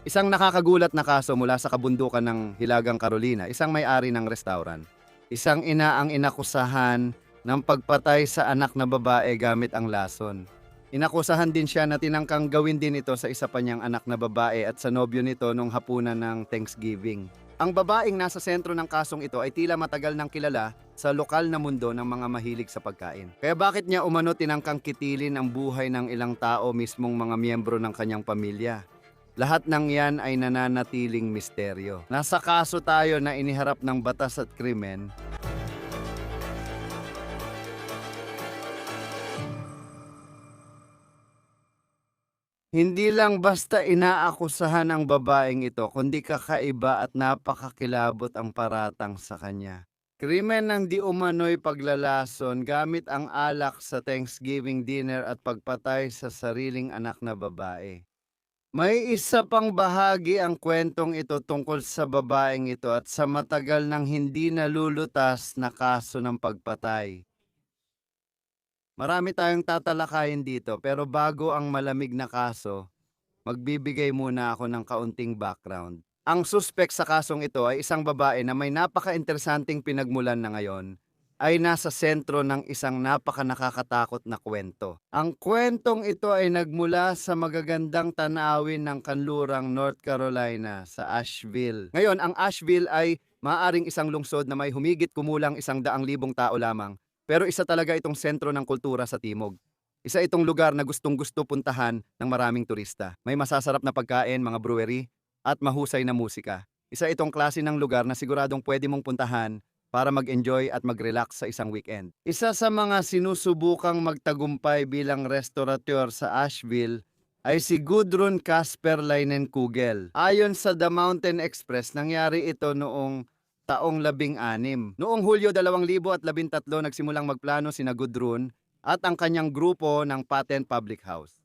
Isang nakakagulat na kaso mula sa kabundukan ng Hilagang Carolina, isang may-ari ng restaurant. Isang ina ang inakusahan ng pagpatay sa anak na babae gamit ang lason. Inakusahan din siya na tinangkang gawin din ito sa isa pa niyang anak na babae at sa nobyo nito nung hapunan ng Thanksgiving. Ang babaeng nasa sentro ng kasong ito ay tila matagal nang kilala sa lokal na mundo ng mga mahilig sa pagkain. Kaya bakit niya umano tinangkang kitilin ang buhay ng ilang tao mismong mga miyembro ng kanyang pamilya? Lahat ng yan ay nananatiling misteryo. Nasa kaso tayo na iniharap ng batas at krimen. Hindi lang basta inaakusahan ang babaeng ito, kundi kakaiba at napakakilabot ang paratang sa kanya. Krimen ng di umano'y paglalason gamit ang alak sa Thanksgiving dinner at pagpatay sa sariling anak na babae. May isa pang bahagi ang kwentong ito tungkol sa babaeng ito at sa matagal nang hindi nalulutas na kaso ng pagpatay. Marami tayong tatalakayin dito pero bago ang malamig na kaso, magbibigay muna ako ng kaunting background. Ang suspek sa kasong ito ay isang babae na may napaka-interesanting pinagmulan na ngayon ay nasa sentro ng isang napaka-nakakatakot na kwento. Ang kwentong ito ay nagmula sa magagandang tanawin ng kanlurang North Carolina sa Asheville. Ngayon, ang Asheville ay maaaring isang lungsod na may humigit kumulang 100,000 tao lamang. Pero isa talaga itong sentro ng kultura sa Timog. Isa itong lugar na gustong-gusto puntahan ng maraming turista. May masasarap na pagkain, mga brewery, at mahusay na musika. Isa itong klase ng lugar na siguradong pwede mong puntahan para mag-enjoy at mag-relax sa isang weekend. Isa sa mga sinusubukang magtagumpay bilang restaurateur sa Asheville ay si Gudrun Casper Leinenkugel. Ayon sa The Mountain Express, nangyari ito noong taong 16. Noong Hulyo 2013 nagsimulang magplano sina Gudrun at ang kanyang grupo ng Patent Public House.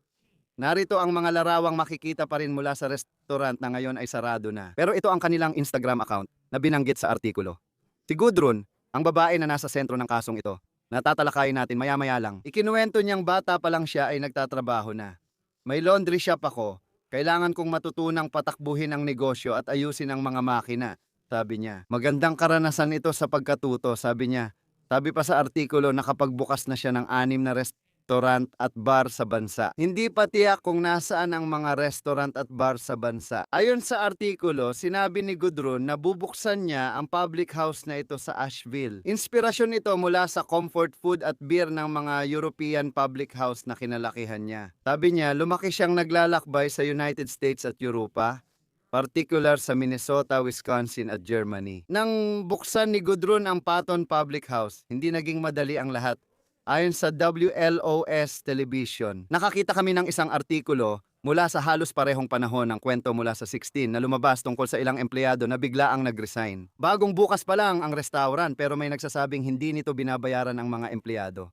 Narito ang mga larawang makikita pa rin mula sa restaurant na ngayon ay sarado na. Pero ito ang kanilang Instagram account na binanggit sa artikulo. Si Gudrun, ang babae na nasa sentro ng kasong ito, natatalakayin natin maya-maya lang. Ikinuwento niyang bata pa lang siya ay nagtatrabaho na. May laundry shop ako, kailangan kong matutunang patakbuhin ang negosyo at ayusin ang mga makina. Sabi niya, magandang karanasan ito sa pagkatuto, sabi niya. Sabi pa sa artikulo na kapag bukas na siya ng 6 na restaurant at bar sa bansa. Hindi pa tiyak kung nasaan ang mga restaurant at bar sa bansa. Ayon sa artikulo, sinabi ni Gudrun na bubuksan niya ang public house na ito sa Asheville. Inspirasyon ito mula sa comfort food at beer ng mga European public house na kinalakihan niya. Sabi niya, lumaki siyang naglalakbay sa United States at Europa, particular sa Minnesota, Wisconsin at Germany. Nang buksan ni Gudrun ang Patton Public House, hindi naging madali ang lahat. Ayon sa WLOS Television, nakakita kami ng isang artikulo mula sa halos parehong panahon ng kwento mula sa 16 na lumabas tungkol sa ilang empleyado na biglaang nag-resign. Bagong bukas pa lang ang restaurant pero may nagsasabing hindi nito binabayaran ang mga empleyado.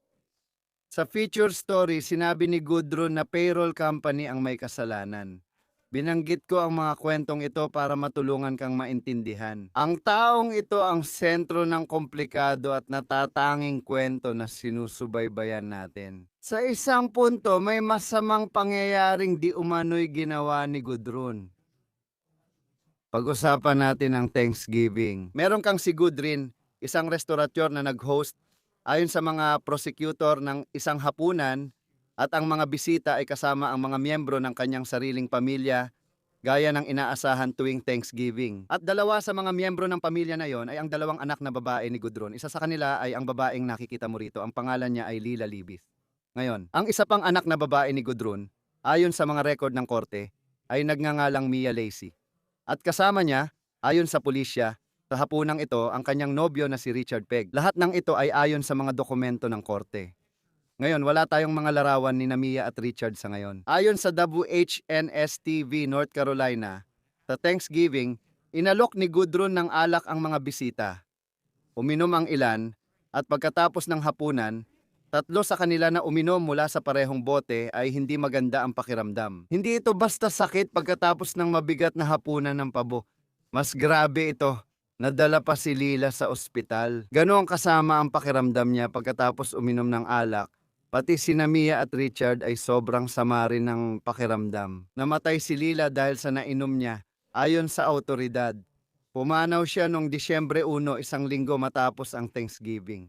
Sa feature story, sinabi ni Gudrun na payroll company ang may kasalanan. Binanggit ko ang mga kwentong ito para matulungan kang maintindihan. Ang taong ito ang sentro ng komplikado at natatanging kwento na sinusubaybayan natin. Sa isang punto, may masamang pangyayaring di umano'y ginawa ni Gudrun. Pag-usapan natin ang Thanksgiving. Meron kang si Gudrun, isang restaurateur na nag-host ayon sa mga prosecutor ng isang hapunan, at ang mga bisita ay kasama ang mga miyembro ng kanyang sariling pamilya gaya ng inaasahan tuwing Thanksgiving. At dalawa sa mga miyembro ng pamilya na yon ay ang dalawang anak na babae ni Gudrun. Isa sa kanila ay ang babaeng nakikita mo rito. Ang pangalan niya ay Lila Libis. Ngayon, ang isa pang anak na babae ni Gudrun, ayon sa mga record ng korte, ay nagngangalang Mia Lacey. At kasama niya, ayon sa pulisya, sa hapunang ito ang kanyang nobyo na si Richard Pegg. Lahat ng ito ay ayon sa mga dokumento ng korte. Ngayon, wala tayong mga larawan ni Mia at Richard sa ngayon. Ayon sa WHNS-TV North Carolina, sa Thanksgiving, inalok ni Gudrun ng alak ang mga bisita. Uminom ang ilan, at pagkatapos ng hapunan, 3 sa kanila na uminom mula sa parehong bote ay hindi maganda ang pakiramdam. Hindi ito basta sakit pagkatapos ng mabigat na hapunan ng pabo. Mas grabe ito. Nadala pa si Lila sa ospital. Ganoong kasama ang pakiramdam niya pagkatapos uminom ng alak Pati sina Mia at Richard ay sobrang sama rin ng pakiramdam. Namatay si Lila dahil sa nainom niya. Ayon sa awtoridad, pumanaw siya noong Disyembre 1, isang linggo matapos ang Thanksgiving.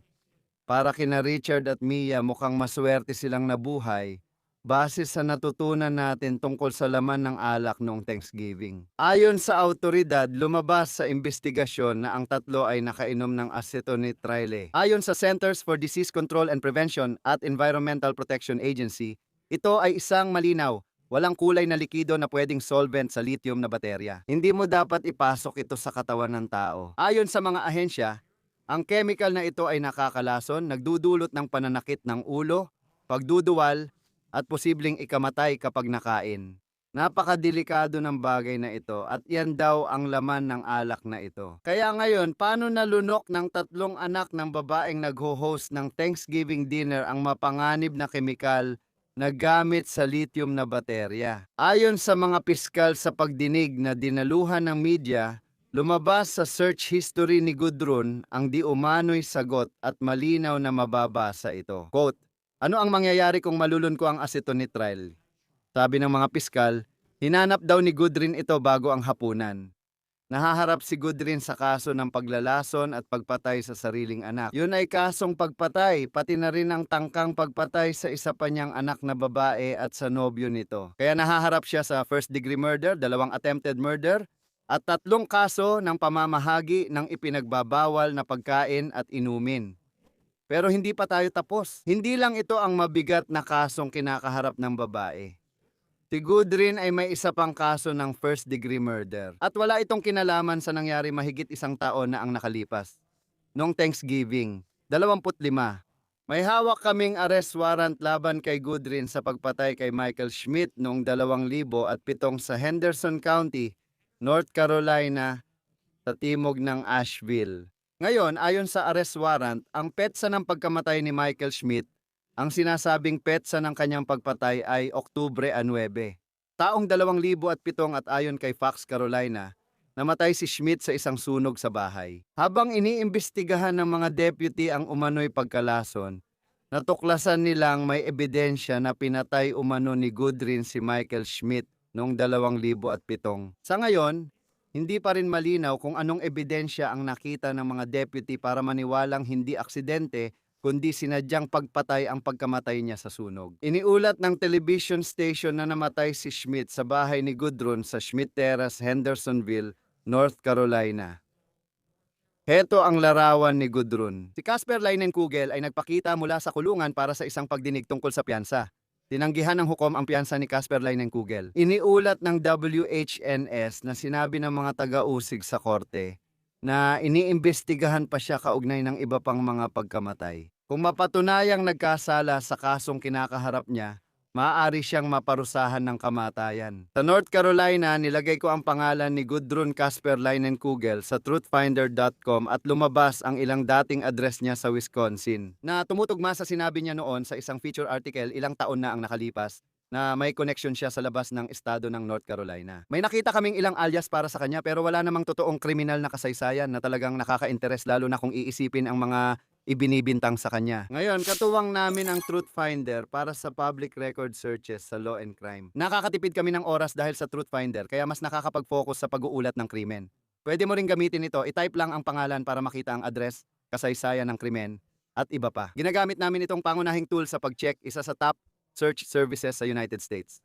Para kina Richard at Mia, mukhang maswerte silang nabuhay base sa natutunan natin tungkol sa laman ng alak noong Thanksgiving. Ayon sa awtoridad, lumabas sa investigasyon na ang tatlo ay nakainom ng acetonitrile. Ayon sa Centers for Disease Control and Prevention at Environmental Protection Agency, ito ay isang malinaw, walang kulay na likido na pwedeng solvent sa lithium na baterya. Hindi mo dapat ipasok ito sa katawan ng tao. Ayon sa mga ahensya, ang chemical na ito ay nakakalason, nagdudulot ng pananakit ng ulo, pagduduwal, at posibleng ikamatay kapag nakain. Napakadelikado ng bagay na ito at yan daw ang laman ng alak na ito. Kaya ngayon, paano nalunok ng 3 anak ng babaeng nagho-host ng Thanksgiving dinner ang mapanganib na kemikal na gamit sa lithium na baterya? Ayon sa mga piskal sa pagdinig na dinaluhan ng media, lumabas sa search history ni Gudrun ang di umano'y sagot at malinaw na mababasa ito. Quote, "Ano ang mangyayari kung malulun ko ang acetonitrile?" Sabi ng mga piskal, hinanap daw ni Gudrun ito bago ang hapunan. Nahaharap si Gudrun sa kaso ng paglalason at pagpatay sa sariling anak. Yun ay kasong pagpatay, pati na rin ang tangkang pagpatay sa isa pa niyang anak na babae at sa nobyo nito. Kaya nahaharap siya sa first-degree murder, 2 attempted murder, at 3 kaso ng pamamahagi ng ipinagbabawal na pagkain at inumin. Pero hindi pa tayo tapos. Hindi lang ito ang mabigat na kasong kinakaharap ng babae. Si Gudrun ay may isa pang kaso ng first-degree murder. At wala itong kinalaman sa nangyari mahigit 1 taon na ang nakalipas. Noong Thanksgiving, 25. May hawak kaming arrest warrant laban kay Gudrun sa pagpatay kay Michael Schmidt noong 2007 sa Henderson County, North Carolina, sa timog ng Asheville. Ngayon, ayon sa arrest warrant, ang petsa ng pagkamatay ni Michael Schmidt, ang sinasabing petsa ng kanyang pagpatay ay Oktubre 9. Taong 2007 at ayon kay Fox Carolina, namatay si Schmidt sa isang sunog sa bahay. Habang iniimbestigahan ng mga deputy ang umano'y pagkalason, natuklasan nilang may ebidensya na pinatay umano ni Gudrun si Michael Schmidt noong 2007. Sa ngayon, hindi pa rin malinaw kung anong ebidensya ang nakita ng mga deputy para maniwalang hindi aksidente kundi sinadyang pagpatay ang pagkamatay niya sa sunog. Iniulat ng television station na namatay si Schmidt sa bahay ni Gudrun sa Schmidt Terrace, Hendersonville, North Carolina. Heto ang larawan ni Gudrun. Si Casper Leinenkugel ay nagpakita mula sa kulungan para sa isang pagdinig tungkol sa piyansa. Tinanggihan ng hukom ang piyansa ni Casper Leinenkugel. Iniulat ng WHNS na sinabi ng mga taga-usig sa korte na iniimbestigahan pa siya kaugnay ng iba pang mga pagkamatay. Kung mapatunayang nagkasala sa kasong kinakaharap niya, maaari siyang maparusahan ng kamatayan. Sa North Carolina, nilagay ko ang pangalan ni Gudrun Casper Leinenkugel sa truthfinder.com at lumabas ang ilang dating address niya sa Wisconsin, na tumutugma sa sinabi niya noon sa isang feature article ilang taon na ang nakalipas na may connection siya sa labas ng estado ng North Carolina. May nakita kaming ilang alias para sa kanya pero wala namang totoong kriminal na kasaysayan na talagang nakaka-interes lalo na kung iisipin ang mga ibinibintang sa kanya. Ngayon, katuwang namin ang Truth Finder para sa public record searches sa law and crime. Nakakatipid kami ng oras dahil sa Truth Finder kaya mas nakakapag-focus sa pag-uulat ng krimen. Pwede mo ring gamitin ito, i-type lang ang pangalan para makita ang address, kasaysayan ng krimen, at iba pa. Ginagamit namin itong pangunahing tool sa pag-check, isa sa top search services sa United States.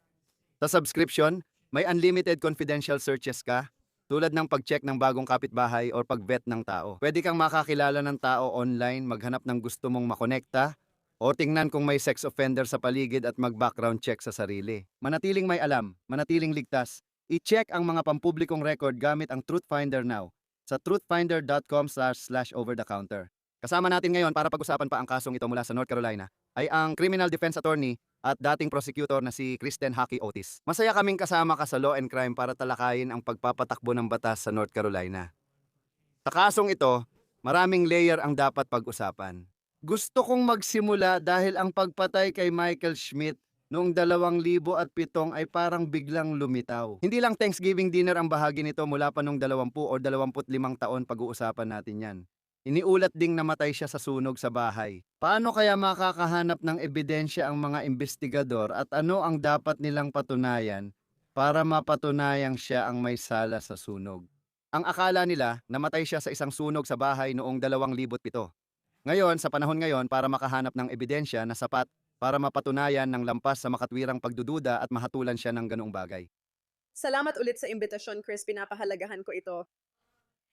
Sa subscription, may unlimited confidential searches ka, tulad ng pag-check ng bagong kapitbahay or pag-vet ng tao. Pwede kang makakilala ng tao online, maghanap ng gusto mong makonekta, o tingnan kung may sex offender sa paligid at mag-background check sa sarili. Manatiling may alam, manatiling ligtas, i-check ang mga pampublikong record gamit ang Truth Finder now sa truthfinder.com/over-the-counter. Kasama natin ngayon para pag-usapan pa ang kasong ito mula sa North Carolina ay ang criminal defense attorney at dating prosecutor na si Kristen Hockey Otis. Masaya kaming kasama ka sa Law and Crime para talakayin ang pagpapatakbo ng batas sa North Carolina. Sa kasong ito, maraming layer ang dapat pag-usapan. Gusto kong magsimula dahil ang pagpatay kay Michael Schmidt noong 2007 ay parang biglang lumitaw. Hindi lang Thanksgiving dinner ang bahagi nito, mula pa noong 20 o 25 taon pag-uusapan natin yan. Iniulat ding namatay siya sa sunog sa bahay. Paano kaya makakahanap ng ebidensya ang mga investigador at ano ang dapat nilang patunayan para mapatunayang siya ang may sala sa sunog? Ang akala nila, namatay siya sa isang sunog sa bahay noong 2007. Ngayon, sa panahon ngayon, para makahanap ng ebidensya na sapat para mapatunayan ng lampas sa makatwirang pagdududa at mahatulan siya ng ganoong bagay. Salamat ulit sa imbitasyon, Chris. Pinapahalagahan ko ito.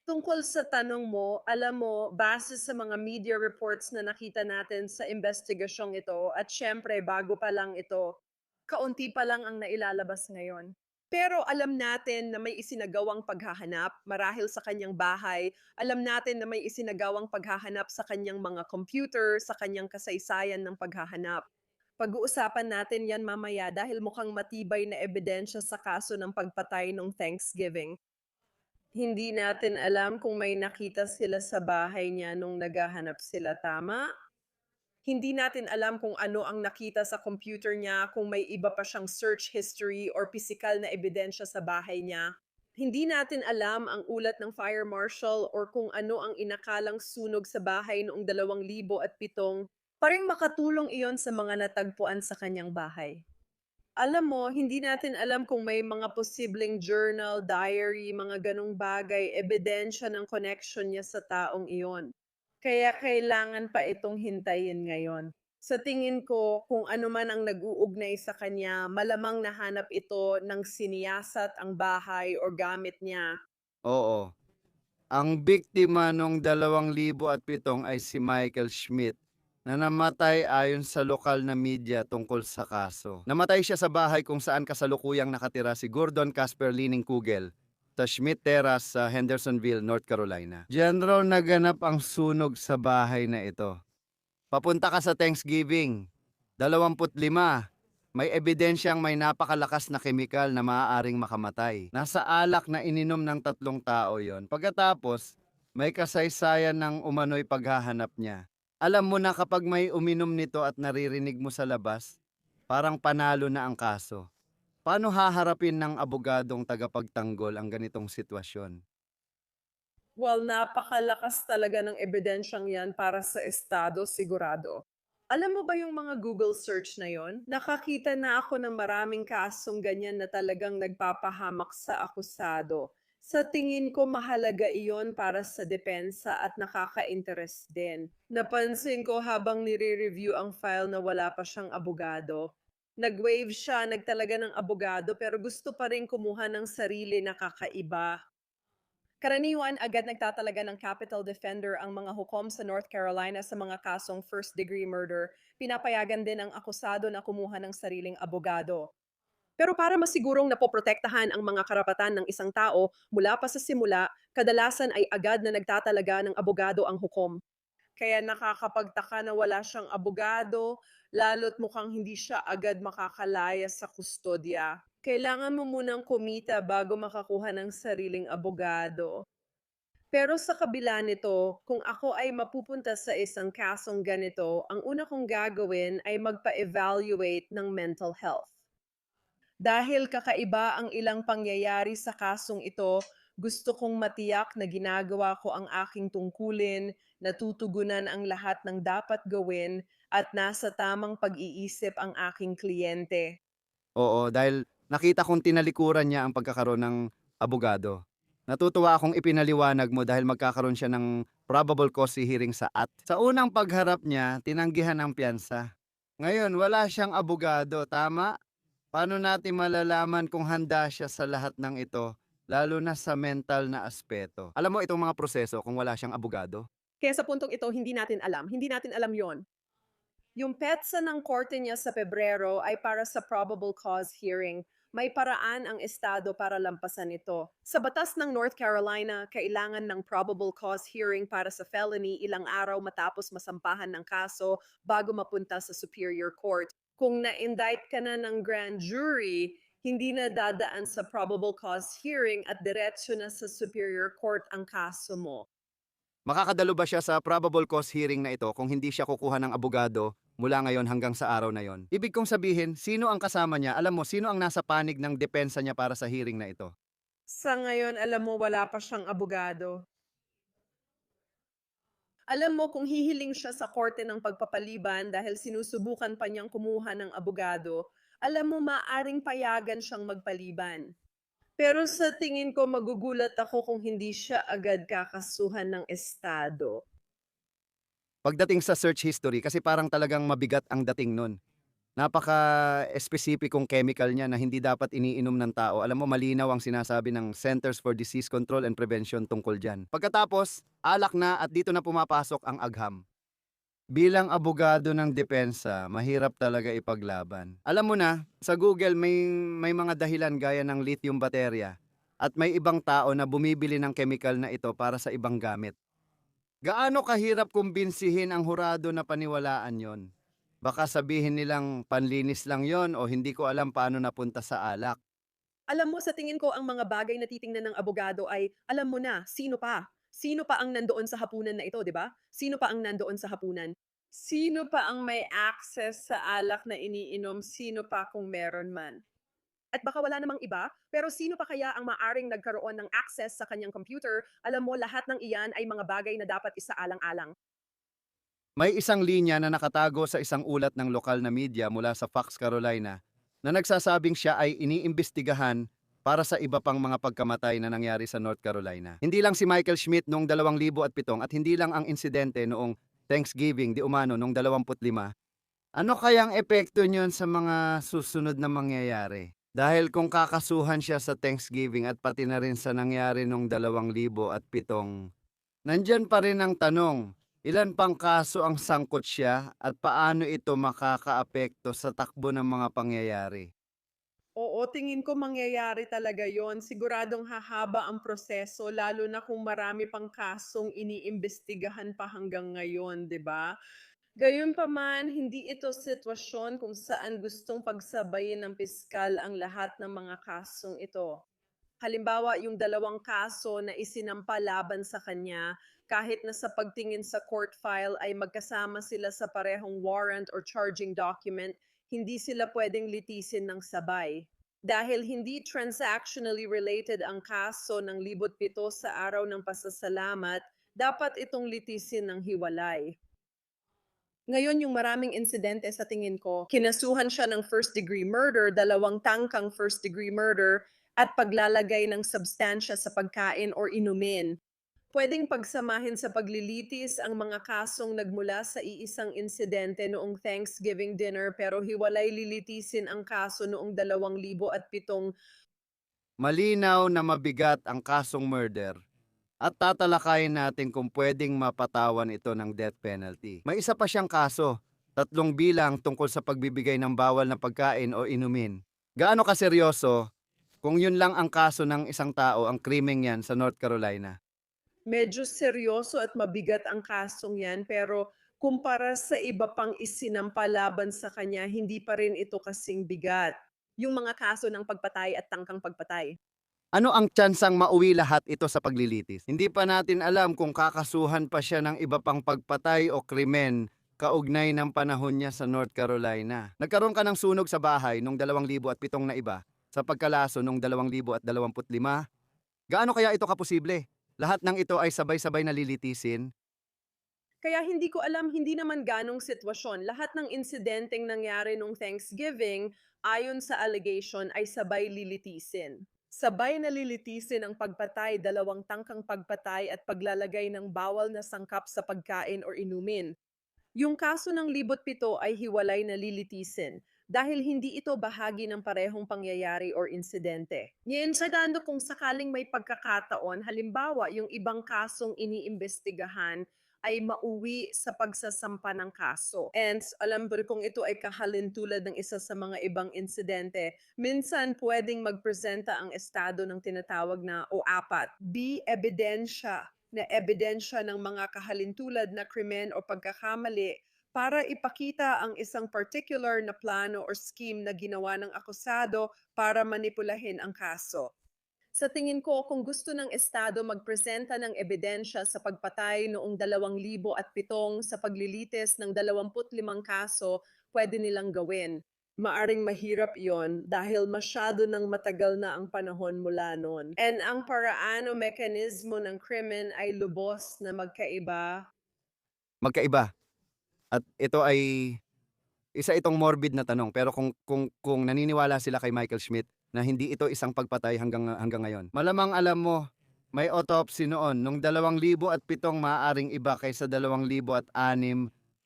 Tungkol sa tanong mo, alam mo, base sa mga media reports na nakita natin sa investigasyong ito, at syempre, bago pa lang ito, kaunti pa lang ang nailalabas ngayon. Pero alam natin na may isinagawang paghahanap marahil sa kanyang bahay. Alam natin na may isinagawang paghahanap sa kanyang mga computer, sa kanyang kasaysayan ng paghahanap. Pag-uusapan natin yan mamaya dahil mukhang matibay na ebidensya sa kaso ng pagpatay nung Thanksgiving. Hindi natin alam kung may nakita sila sa bahay niya nung naghahanap sila, tama? Hindi natin alam kung ano ang nakita sa computer niya, kung may iba pa siyang search history or pisikal na ebidensya sa bahay niya. Hindi natin alam ang ulat ng fire marshal or kung ano ang inakalang sunog sa bahay noong 2007. Paring makatulong iyon sa mga natagpuan sa kanyang bahay. Alam mo, hindi natin alam kung may mga posibleng journal, diary, mga ganong bagay, ebidensya ng connection niya sa taong iyon. Kaya kailangan pa itong hintayin ngayon. Sa tingin ko, kung ano man ang nag-uugnay sa kanya, malamang nahanap ito ng siniyasat ang bahay o gamit niya. Oo, ang biktima noong 2007 ay si Michael Schmidt na namatay ayon sa lokal na media tungkol sa kaso. Namatay siya sa bahay kung saan kasalukuyang nakatira si Gordon Casper Lining Kugel sa Schmidt Terrace sa Hendersonville, North Carolina. Diyan raw naganap ang sunog sa bahay na ito. Papunta ka sa Thanksgiving. 25. May ebidensyang may napakalakas na kemikal na maaaring makamatay. Nasa alak na ininom ng 3 tao yon. Pagkatapos, may kasaysayan ng umano'y paghahanap niya. Alam mo na kapag may uminom nito at naririnig mo sa labas, parang panalo na ang kaso. Paano haharapin ng abogadong tagapagtanggol ang ganitong sitwasyon? Well, napakalakas talaga ng ebidensyang yan para sa estado, sigurado. Alam mo ba yung mga Google search na yon? Nakakita na ako ng maraming kasong ganyan na talagang nagpapahamak sa akusado. Sa tingin ko mahalaga iyon para sa depensa at nakaka-interest din. Napansin ko habang nire-review ang file na wala pa siyang abogado. Nag-waive siya, nagtalaga ng abogado pero gusto pa rin kumuha ng sarili na kakaiba. Karaniwan agad nagtatalaga ng capital defender ang mga hukom sa North Carolina sa mga kasong first-degree murder. Pinapayagan din ang akusado na kumuha ng sariling abogado. Pero para masigurong napoprotektahan ang mga karapatan ng isang tao mula pa sa simula, kadalasan ay agad na nagtatalaga ng abogado ang hukom. Kaya nakakapagtaka na wala siyang abogado, lalo't mukhang hindi siya agad makakalaya sa kustodya. Kailangan mo munang kumita bago makakuha ng sariling abogado. Pero sa kabila nito, kung ako ay mapupunta sa isang kasong ganito, ang una kong gagawin ay magpa-evaluate ng mental health. Dahil kakaiba ang ilang pangyayari sa kasong ito, gusto kong matiyak na ginagawa ko ang aking tungkulin, natutugunan ang lahat ng dapat gawin, at nasa tamang pag-iisip ang aking kliyente. Oo, dahil nakita kong tinalikuran niya ang pagkakaroon ng abogado. Natutuwa akong ipinaliwanag mo dahil magkakaroon siya ng probable cause hearing sa AT. Sa unang pagharap niya, tinanggihan ang piyansa. Ngayon, wala siyang abogado, tama? Paano natin malalaman kung handa siya sa lahat ng ito, lalo na sa mental na aspeto? Alam mo itong mga proseso kung wala siyang abogado? Kaya sa puntong ito, hindi natin alam yon. Yung petsa ng korte niya sa Pebrero ay para sa probable cause hearing. May paraan ang estado para lampasan ito. Sa batas ng North Carolina, kailangan ng probable cause hearing para sa felony ilang araw matapos masampahan ng kaso bago mapunta sa Superior Court. Kung na-indict ka na ng grand jury, hindi na dadaan sa probable cause hearing at diretso na sa Superior Court ang kaso mo. Makakadalo ba siya sa probable cause hearing na ito kung hindi siya kukuha ng abogado mula ngayon hanggang sa araw na yon? Ibig kong sabihin, sino ang kasama niya? Alam mo, sino ang nasa panig ng depensa niya para sa hearing na ito? Sa ngayon, alam mo, wala pa siyang abogado. Alam mo, kung hihiling siya sa korte ng pagpapaliban dahil sinusubukan pa niyang kumuha ng abogado, alam mo, maaring payagan siyang magpaliban. Pero sa tingin ko, magugulat ako kung hindi siya agad kakasuhan ng estado. Pagdating sa search history kasi parang talagang mabigat ang dating nun. Napaka-espesipikong chemical niya na hindi dapat iniinom ng tao. Alam mo, malinaw ang sinasabi ng Centers for Disease Control and Prevention tungkol dyan. Pagkatapos, alak na at dito na pumapasok ang agham. Bilang abogado ng depensa, mahirap talaga ipaglaban. Alam mo na, sa Google may mga dahilan gaya ng lithium baterya at may ibang tao na bumibili ng chemical na ito para sa ibang gamit. Gaano kahirap kumbinsihin ang hurado na paniwalaan yon? Baka sabihin nilang panlinis lang yon o hindi ko alam paano napunta sa alak. Alam mo, sa tingin ko ang mga bagay na titingnan ng abogado ay, alam mo na, sino pa? Sino pa ang nandoon sa hapunan na ito, di ba? Sino pa ang nandoon sa hapunan? Sino pa ang may access sa alak na iniinom? Sino pa kung meron man? At baka wala namang iba, pero sino pa kaya ang maaring nagkaroon ng access sa kanyang computer? Alam mo, lahat ng iyan ay mga bagay na dapat isaalang-alang. May isang linya na nakatago sa isang ulat ng lokal na media mula sa Fox Carolina na nagsasabing siya ay iniimbestigahan para sa iba pang mga pagkamatay na nangyari sa North Carolina. Hindi lang si Michael Schmidt noong 2007 at hindi lang ang insidente noong Thanksgiving di umano noong 25. Ano kayang epekto niyon sa mga susunod na mangyayari? Dahil kung kakasuhan siya sa Thanksgiving at pati na rin sa nangyari noong 2007, nandyan pa rin ang tanong, ilan pang kaso ang sangkot siya at paano ito makakaapekto sa takbo ng mga pangyayari? Oo, tingin ko mangyayari talaga yon. Siguradong hahaba ang proseso, lalo na kung marami pang kasong iniimbestigahan pa hanggang ngayon, di ba? Gayunpaman, hindi ito sitwasyon kung saan gustong pagsabayin ng piskal ang lahat ng mga kasong ito. Halimbawa, yung dalawang kaso na isinampa laban sa kanya, kahit na sa pagtingin sa court file ay magkasama sila sa parehong warrant or charging document, hindi sila pwedeng litisin ng sabay. Dahil hindi transactionally related ang kaso ng libot pito sa araw ng pasasalamat, dapat itong litisin ng hiwalay. Ngayon yung maraming insidente sa tingin ko, kinasuhan siya ng first-degree murder, dalawang tangkang first-degree murder, at paglalagay ng substansya sa pagkain or inumin. Pwedeng pagsamahin sa paglilitis ang mga kasong nagmula sa iisang insidente noong Thanksgiving dinner pero hiwalay lilitisin ang kaso noong 2007. Malinaw na mabigat ang kasong murder at tatalakayin natin kung pwedeng mapatawan ito ng death penalty. May isa pa siyang kaso, 3 bilang tungkol sa pagbibigay ng bawal na pagkain o inumin. Gaano kaseryoso kung yun lang ang kaso ng isang tao ang krimeng yan sa North Carolina? Medyo seryoso at mabigat ang kasong yan, pero kumpara sa iba pang isinampa laban sa kanya, hindi pa rin ito kasing bigat. Yung mga kaso ng pagpatay at tangkang pagpatay. Ano ang tsansang mauwi lahat ito sa paglilitis? Hindi pa natin alam kung kakasuhan pa siya ng iba pang pagpatay o krimen kaugnay ng panahon niya sa North Carolina. Nagkaroon ka ng sunog sa bahay noong 2007 na iba sa pagkalaso noong 2025. Gaano kaya ito kaposible? Lahat ng ito ay sabay-sabay nalilitisin. Kaya hindi ko alam, hindi naman ganong sitwasyon. Lahat ng insidenteng nangyari nung Thanksgiving, ayon sa allegation, ay sabay lilitisin. Sabay na lilitisin ang pagpatay, dalawang tangkang pagpatay at paglalagay ng bawal na sangkap sa pagkain or inumin. Yung kaso ng libot pito ay hiwalay na lilitisin dahil hindi ito bahagi ng parehong pangyayari or insidente. Ngayon, sa dando kung sakaling may pagkakataon, halimbawa yung ibang kasong iniimbestigahan ay mauwi sa pagsasampa ng kaso. And alam ko kung ito ay kahalintulad ng isa sa mga ibang insidente, minsan pwedeng magpresenta ang estado ng tinatawag na o apat, B, ebidensya na ebidensya ng mga kahalintulad na krimen o pagkakamali para ipakita ang isang particular na plano or scheme na ginawa ng akusado para manipulahin ang kaso. Sa tingin ko, kung gusto ng Estado magpresenta ng ebidensya sa pagpatay noong 2007 sa paglilitis ng 25 kaso, pwede nilang gawin. Maaring mahirap yon dahil masyado ng matagal na ang panahon mula noon. And ang paraan o mekanismo ng krimen ay lubos na magkaiba. magkaiba. At ito ay isa itong morbid na tanong, pero kung naniniwala sila kay Michael Schmidt na hindi ito isang pagpatay hanggang ngayon. Malamang alam mo, may autopsy noon nung 2007 maaaring iba kaysa 2006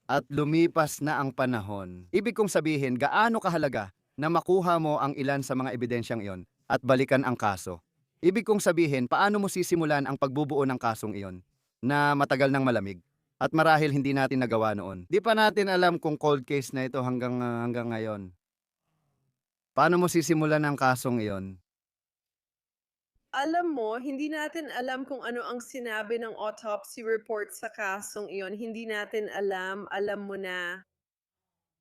at lumipas na ang panahon. Ibig kong sabihin, gaano kahalaga na makuha mo ang ilan sa mga ebidensyang iyon at balikan ang kaso. Ibig kong sabihin, paano mo sisimulan ang pagbubuo ng kasong iyon na matagal nang malamig? At marahil hindi natin nagawa noon. Di pa natin alam kung cold case na ito hanggang ngayon. Paano mo sisimulan ang kasong iyon? Alam mo, hindi natin alam kung ano ang sinabi ng autopsy report sa kasong iyon. Hindi natin alam mo na.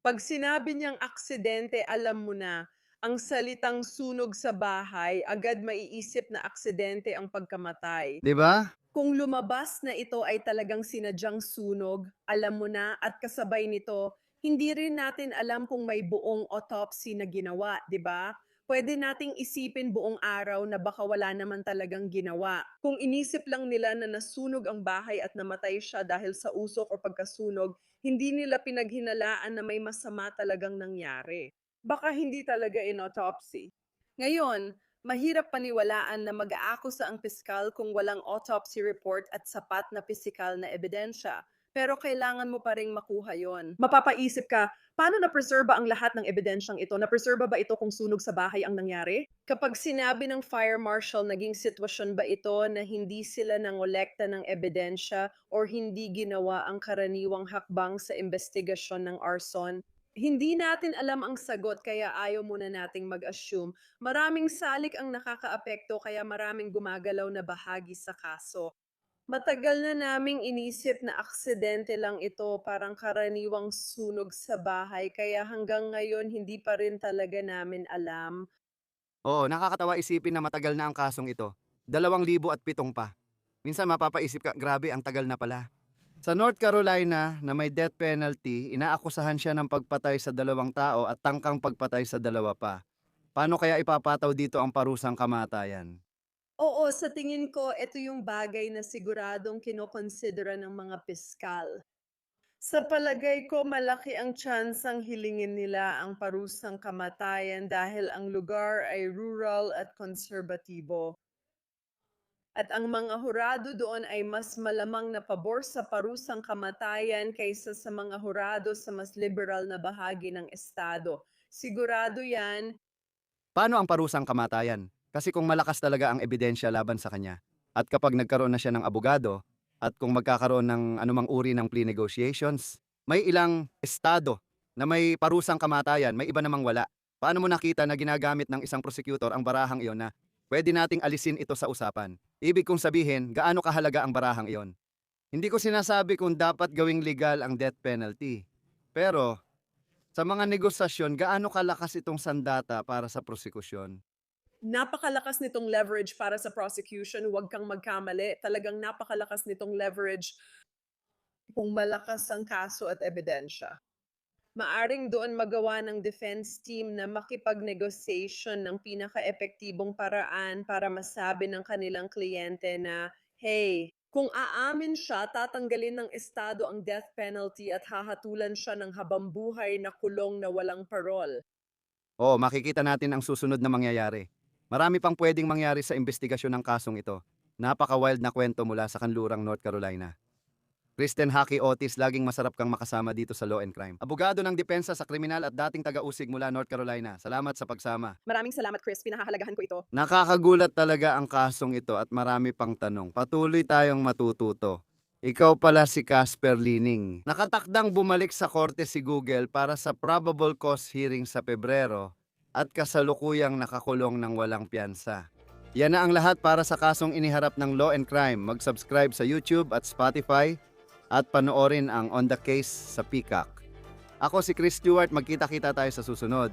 Pag sinabi niyang aksidente, alam mo na. Ang salitang sunog sa bahay, agad maiisip na aksidente ang pagkamatay. Di ba? Kung lumabas na ito ay talagang sinadyang sunog, alam mo na, at kasabay nito, hindi rin natin alam kung may buong autopsy na ginawa, di ba? Pwede nating isipin buong araw na baka wala naman talagang ginawa. Kung inisip lang nila na nasunog ang bahay at namatay siya dahil sa usok o pagkasunog, hindi nila pinaghinalaan na may masama talagang nangyari. Baka hindi talaga in autopsy. Ngayon, mahirap paniwalaan na mag-aakusa ang piskal kung walang autopsy report at sapat na pisikal na ebidensya. Pero kailangan mo pa ring makuha yon. Mapapaisip ka, paano na-preserba ang lahat ng ebidensyang ito? Na-preserba ba ito kung sunog sa bahay ang nangyari? Kapag sinabi ng fire marshal, naging sitwasyon ba ito na hindi sila nangolekta ng ebidensya or hindi ginawa ang karaniwang hakbang sa investigasyon ng arson? Hindi natin alam ang sagot kaya ayaw muna nating mag-assume. Maraming salik ang nakakaapekto kaya maraming gumagalaw na bahagi sa kaso. Matagal na naming inisip na aksidente lang ito, parang karaniwang sunog sa bahay, kaya hanggang ngayon hindi pa rin talaga namin alam. Oo, nakakatawa isipin na matagal na ang kasong ito. 2007 pa. Minsan mapapaisip ka, grabe ang tagal na pala. Sa North Carolina na may death penalty, inaakusahan siya ng pagpatay sa 2 tao at tangkang pagpatay sa 2 pa. Paano kaya ipapataw dito ang parusang kamatayan? Oo, sa tingin ko, ito yung bagay na siguradong kinokonsidera ng mga piskal. Sa palagay ko, malaki ang tsansang hilingin nila ang parusang kamatayan dahil ang lugar ay rural at konserbatibo. At ang mga hurado doon ay mas malamang na pabor sa parusang kamatayan kaysa sa mga hurado sa mas liberal na bahagi ng estado. Sigurado yan. Paano ang parusang kamatayan? Kasi kung malakas talaga ang ebidensya laban sa kanya, at kapag nagkaroon na siya ng abogado, at kung magkakaroon ng anumang uri ng plea negotiations, may ilang estado na may parusang kamatayan, may iba namang wala. Paano mo nakita na ginagamit ng isang prosecutor ang barahang iyon na pwede nating alisin ito sa usapan? Ibig kong sabihin, gaano kahalaga ang barahang iyon? Hindi ko sinasabi kung dapat gawing legal ang death penalty. Pero, sa mga negosasyon, gaano kalakas itong sandata para sa prosekusyon? Napakalakas nitong leverage para sa prosecution, huwag kang magkamali. Talagang napakalakas nitong leverage kung malakas ang kaso at ebidensya. Maaring doon magawa ng defense team na makipag-negotiation ng pinaka-epektibong paraan para masabi ng kanilang kliyente na, hey, kung aamin siya, tatanggalin ng estado ang death penalty at hahatulan siya ng habambuhay na kulong na walang parol. Oo, makikita natin ang susunod na mangyayari. Marami pang pwedeng mangyari sa investigasyon ng kasong ito. Napaka-wild na kwento mula sa kanlurang North Carolina. Kristen Haki Otis, laging masarap kang makasama dito sa Law and Crime. Abogado ng depensa sa kriminal at dating taga-usig mula North Carolina. Salamat sa pagsama. Maraming salamat, Chris. Pinahahalagahan ko ito. Nakakagulat talaga ang kasong ito at marami pang tanong. Patuloy tayong matututo. Ikaw pala si Casper Lining. Nakatakdang bumalik sa korte si Google para sa probable cause hearing sa Pebrero at kasalukuyang nakakulong ng walang piyansa. Yan na ang lahat para sa kasong iniharap ng Law and Crime. Mag-subscribe sa YouTube at Spotify at panoorin ang On the Case sa Peacock. Ako si Chris Stewart, magkita-kita tayo sa susunod.